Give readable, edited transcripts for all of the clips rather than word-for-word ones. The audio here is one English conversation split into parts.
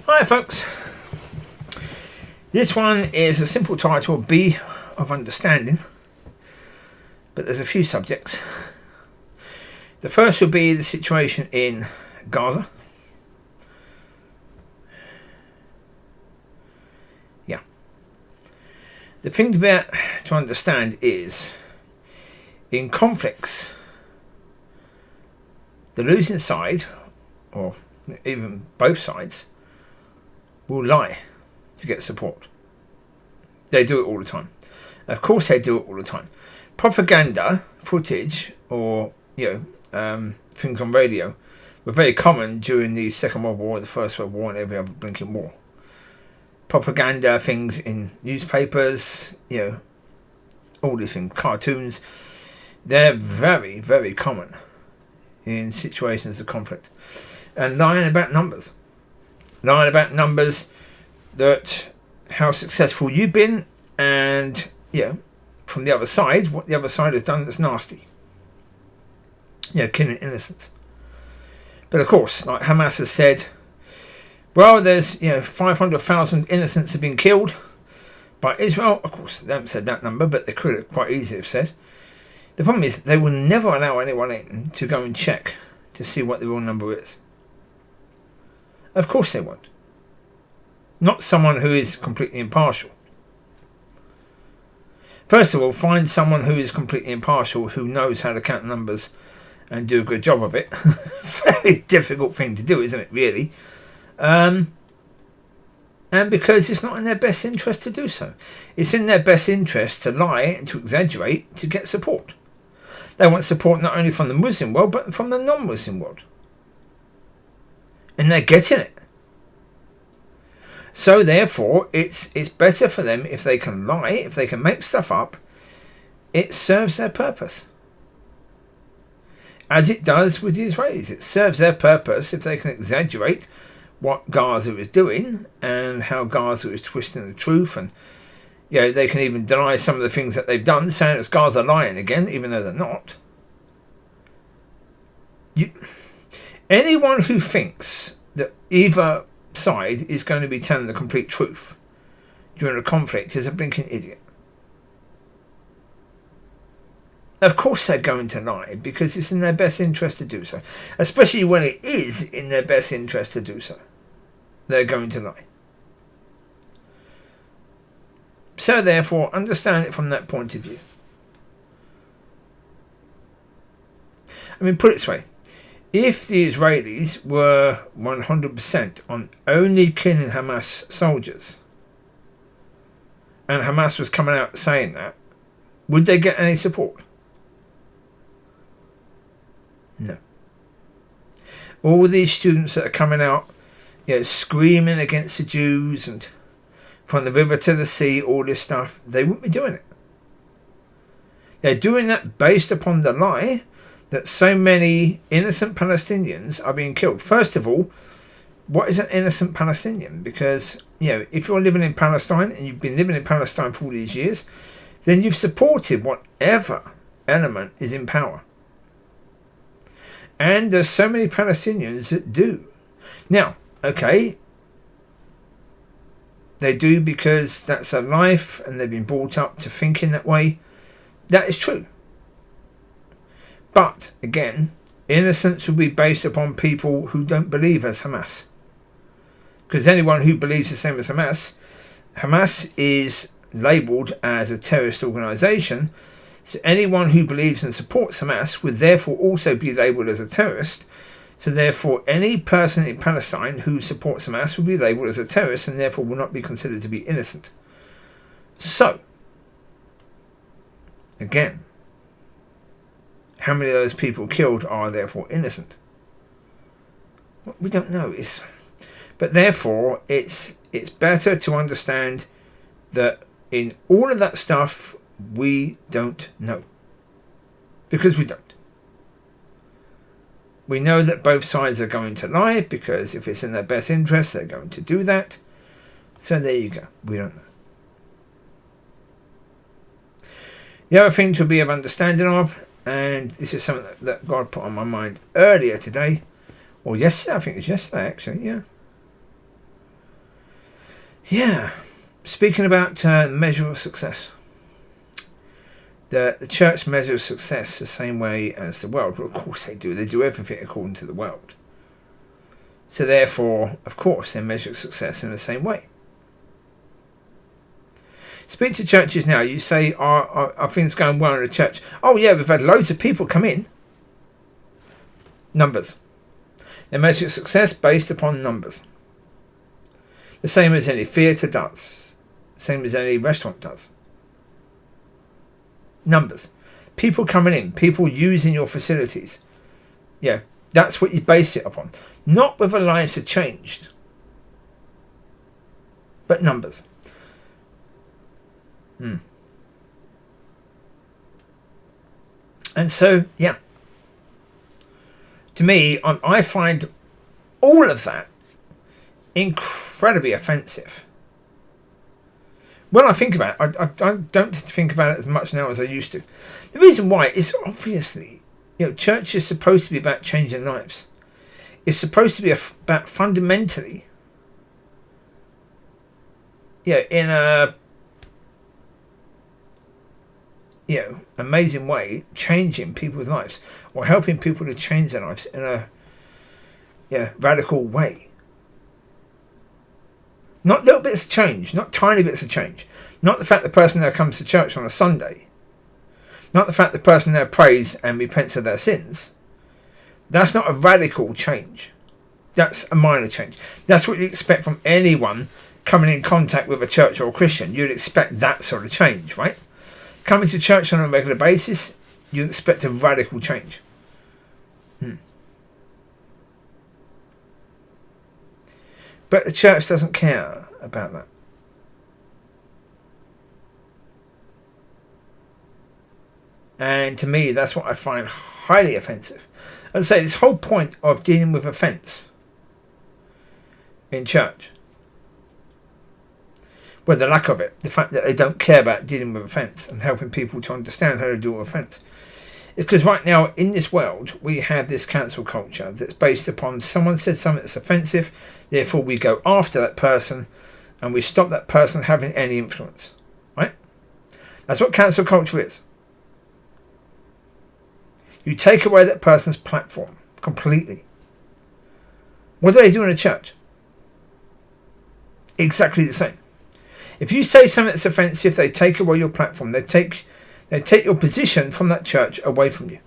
Hi folks, this one is a simple title, Be of Understanding, but there's a few subjects. The first will be the situation in Gaza. Yeah. The thing to understand is, in conflicts, the losing side, or even both sides, will lie to get support. They do it all the time. Of course they do it all the time. Propaganda footage or things on radio were very common during the Second World War, the First World War, and every other blinking war. Propaganda things in newspapers, all these things, cartoons, they're very, very common in situations of conflict. And lying about numbers. Lying about numbers, that how successful you've been, and from the other side, what the other side has done that's nasty. Killing innocents. But of course, like Hamas has said, well, there's 500,000 innocents have been killed by Israel. Of course, they haven't said that number, but they could have quite easily have said. The problem is they will never allow anyone in to go and check to see what the real number is. Of course they won't. Not someone who is completely impartial. First of all, find someone who is completely impartial, who knows how to count numbers and do a good job of it. Very difficult thing to do, isn't it, really? And because it's not in their best interest to do so. It's in their best interest to lie and to exaggerate to get support. They want support not only from the Muslim world, but from the non-Muslim world. And they're getting it. So therefore, it's better for them if they can lie, if they can make stuff up. It serves their purpose. As it does with the Israelis. It serves their purpose if they can exaggerate what Gaza is doing and how Gaza is twisting the truth. And they can even deny some of the things that they've done, saying it's Gaza lying again, even though they're not. Anyone who thinks that either side is going to be telling the complete truth during a conflict is a blinking idiot. Of course they're going to lie, because it's in their best interest to do so. Especially when it is in their best interest to do so. They're going to lie. So therefore, understand it from that point of view. I mean, put it this way. If the Israelis were 100% on only killing Hamas soldiers, and Hamas was coming out saying that, would they get any support? No. All these students that are coming out, screaming against the Jews and from the river to the sea, all this stuff, they wouldn't be doing it. They're doing that based upon the lie that so many innocent Palestinians are being killed. First of all, what is an innocent Palestinian? Because, if you're living in Palestine and you've been living in Palestine for all these years, then you've supported whatever element is in power. And there's so many Palestinians that do. Now, okay, they do because that's their life and they've been brought up to thinking that way. That is true. But, again, innocence will be based upon people who don't believe as Hamas. Because anyone who believes the same as Hamas is labelled as a terrorist organisation. So anyone who believes and supports Hamas would therefore also be labelled as a terrorist. So therefore, any person in Palestine who supports Hamas will be labelled as a terrorist and therefore will not be considered to be innocent. So, again, how many of those people killed are therefore innocent? Well, we don't know. But therefore, it's better to understand that in all of that stuff, we don't know. Because we don't. We know that both sides are going to lie, because if it's in their best interest, they're going to do that. So there you go. We don't know. The other thing to be of understanding of, and this is something that God put on my mind earlier today, or yesterday, I think it was yesterday actually, yeah. Yeah. Speaking about measure of success. The church measures success the same way as the world. Well, of course they do. They do everything according to the world. So therefore, of course, they measure success in the same way. Speak to churches now. You say, are things going well in the church? Oh yeah, we've had loads of people come in. Numbers. They measure success based upon numbers. The same as any theatre does. Same as any restaurant does. Numbers. People coming in. People using your facilities. Yeah, that's what you base it upon. Not whether lives have changed. But numbers. And so, yeah. To me, I find all of that incredibly offensive. When I think about it, I don't think about it as much now as I used to. The reason why is obviously, church is supposed to be about changing lives. It's supposed to be about fundamentally, in a amazing way, changing people's lives or helping people to change their lives in a radical way. Not little bits of change, not tiny bits of change. Not the fact the person there comes to church on a Sunday. Not the fact the person there prays and repents of their sins. That's not a radical change. That's a minor change. That's what you expect from anyone coming in contact with a church or a Christian. You'd expect that sort of change, right? Coming to church on a regular basis, you expect a radical change. But the church doesn't care about that. And to me, that's what I find highly offensive. As I say, this whole point of dealing with offence in church, well, the lack of it, the fact that they don't care about dealing with offence and helping people to understand how to deal with offence, is because right now in this world we have this cancel culture that's based upon someone said something that's offensive, therefore we go after that person and we stop that person having any influence, right? That's what cancel culture is. You take away that person's platform completely. What do they do in a church? Exactly the same. If you say something that's offensive, they take away your platform. They take your position from that church away from you.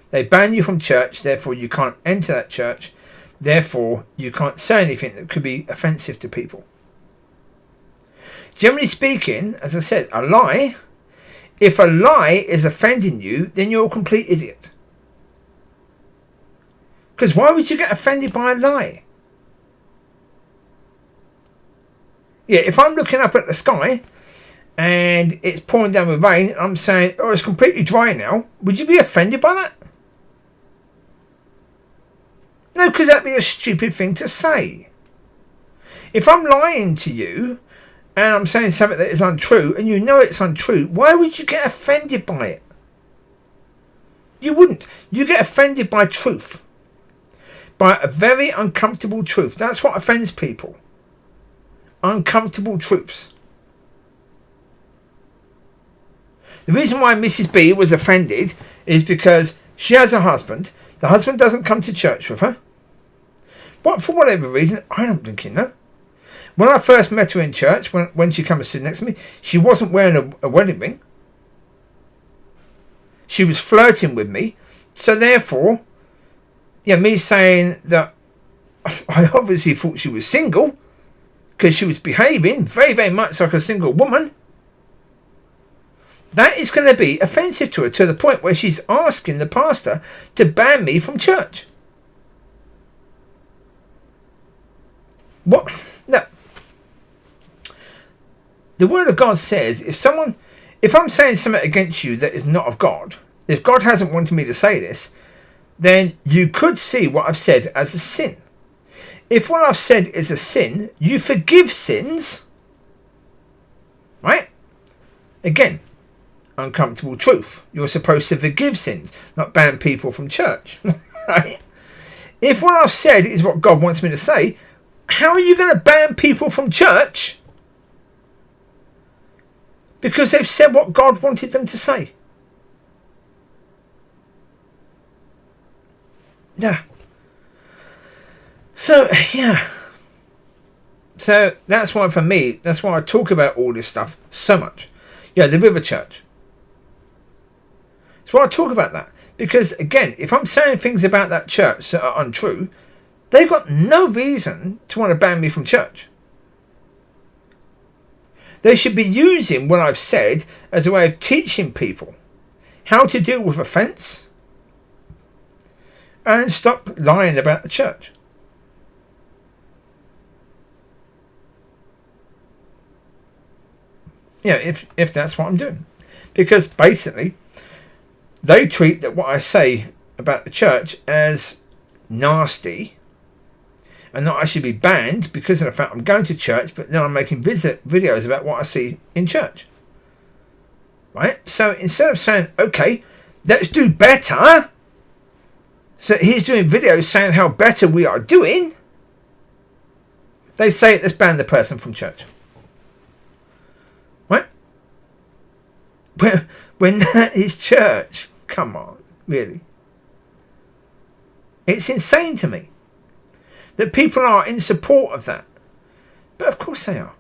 They ban you from church, therefore you can't enter that church. Therefore, you can't say anything that could be offensive to people. Generally speaking, as I said, a lie, if a lie is offending you, then you're a complete idiot. Because why would you get offended by a lie? Yeah, if I'm looking up at the sky and it's pouring down with rain, I'm saying, oh, it's completely dry now. Would you be offended by that? No, because that'd be a stupid thing to say. If I'm lying to you and I'm saying something that is untrue and you know it's untrue, why would you get offended by it? You wouldn't. You get offended by truth. By a very uncomfortable truth. That's what offends people. Uncomfortable truths. The reason why Mrs. B was offended is because she has a husband. The husband doesn't come to church with her. But for whatever reason, I don't think you know. When I first met her in church, when she came and stood next to me, she wasn't wearing a wedding ring. She was flirting with me. So therefore, me saying that I obviously thought she was single, because she was behaving very, very much like a single woman, that is going to be offensive to her, to the point where she's asking the pastor to ban me from church. What? No. The word of God says, if I'm saying something against you that is not of God, if God hasn't wanted me to say this, then you could see what I've said as a sin. If what I've said is a sin, you forgive sins. Right? Again, uncomfortable truth. You're supposed to forgive sins, not ban people from church. Right? If what I've said is what God wants me to say, how are you going to ban people from church because they've said what God wanted them to say? Yeah. So, yeah. So that's why, for me, that's why I talk about all this stuff so much. Yeah, the River Church. That's why I talk about that. Because, again, if I'm saying things about that church that are untrue, they've got no reason to want to ban me from church. They should be using what I've said as a way of teaching people how to deal with offence and stop lying about the church. Yeah, if that's what I'm doing. Because basically, they treat that what I say about the church as nasty and that I should be banned because of the fact I'm going to church, but then I'm making videos about what I see in church. Right? So instead of saying, okay, let's do better, so he's doing videos saying how better we are doing, they say, let's ban the person from church. Right? When that is church. Come on, really. It's insane to me that people are in support of that. But of course they are.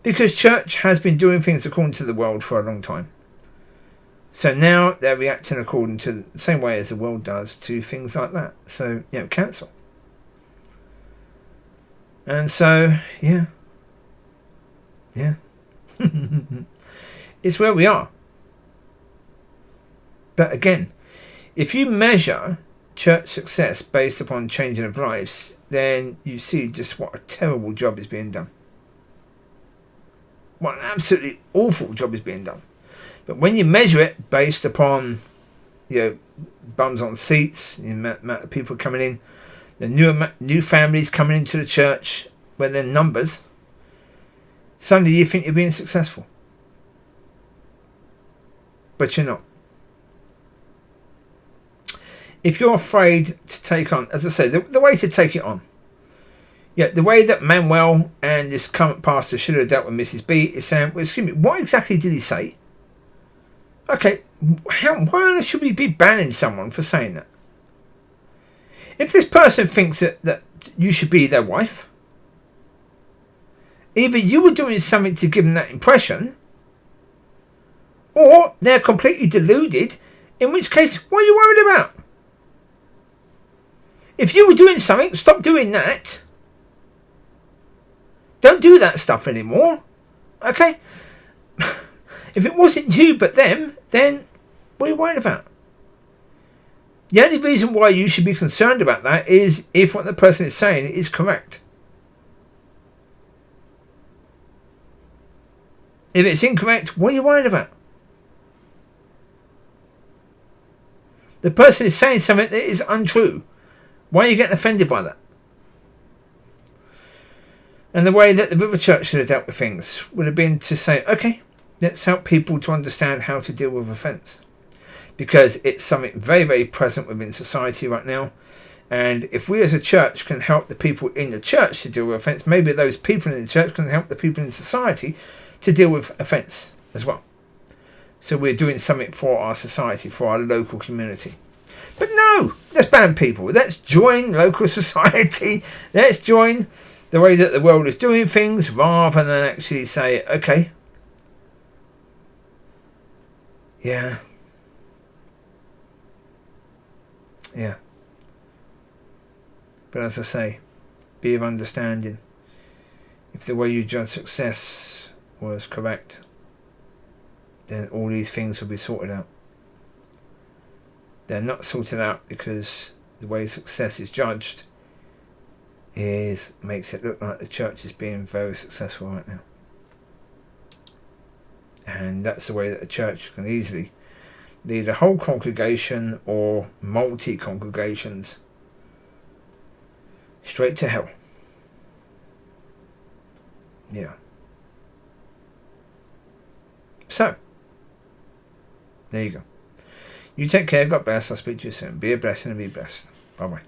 Because church has been doing things according to the world for a long time. So now they're reacting according to the same way as the world does to things like that. So, cancel. And so, yeah. It's where we are. But again, if you measure church success based upon changing of lives, then you see just what a terrible job is being done. What an absolutely awful job is being done. But when you measure it based upon, bums on seats, the amount of people coming in, the new families coming into the church, where they're numbers, suddenly you think you're being successful. But you're not. If you're afraid to take on, as I say, the way to take it on, the way that Manuel and this current pastor should have dealt with Mrs. B is saying, well, excuse me, what exactly did he say? Okay, why should we be banning someone for saying that? If this person thinks that you should be their wife, either you were doing something to give them that impression, or they're completely deluded, in which case, what are you worried about? If you were doing something, stop doing that. Don't do that stuff anymore. Okay? If it wasn't you but them, then what are you worried about? The only reason why you should be concerned about that is if what the person is saying is correct. If it's incorrect, what are you worried about? The person is saying something that is untrue. Why are you getting offended by that? And the way that the River Church should have dealt with things would have been to say, okay, let's help people to understand how to deal with offence. Because it's something very, very present within society right now. And if we as a church can help the people in the church to deal with offence, maybe those people in the church can help the people in society to deal with offence as well. So we're doing something for our society, for our local community. But no, let's ban people. Let's join local society. Let's join the way that the world is doing things rather than actually say, okay, yeah. But as I say, be of understanding. If the way you judge success was correct, then all these things will be sorted out. They're not sorted out because the way success is judged makes it look like the church is being very successful right now. And that's the way that the church can easily lead a whole congregation or multi-congregations straight to hell. Yeah. So, there you go. You take care. God bless. I'll speak to you soon. Be a blessing and be blessed. Bye bye.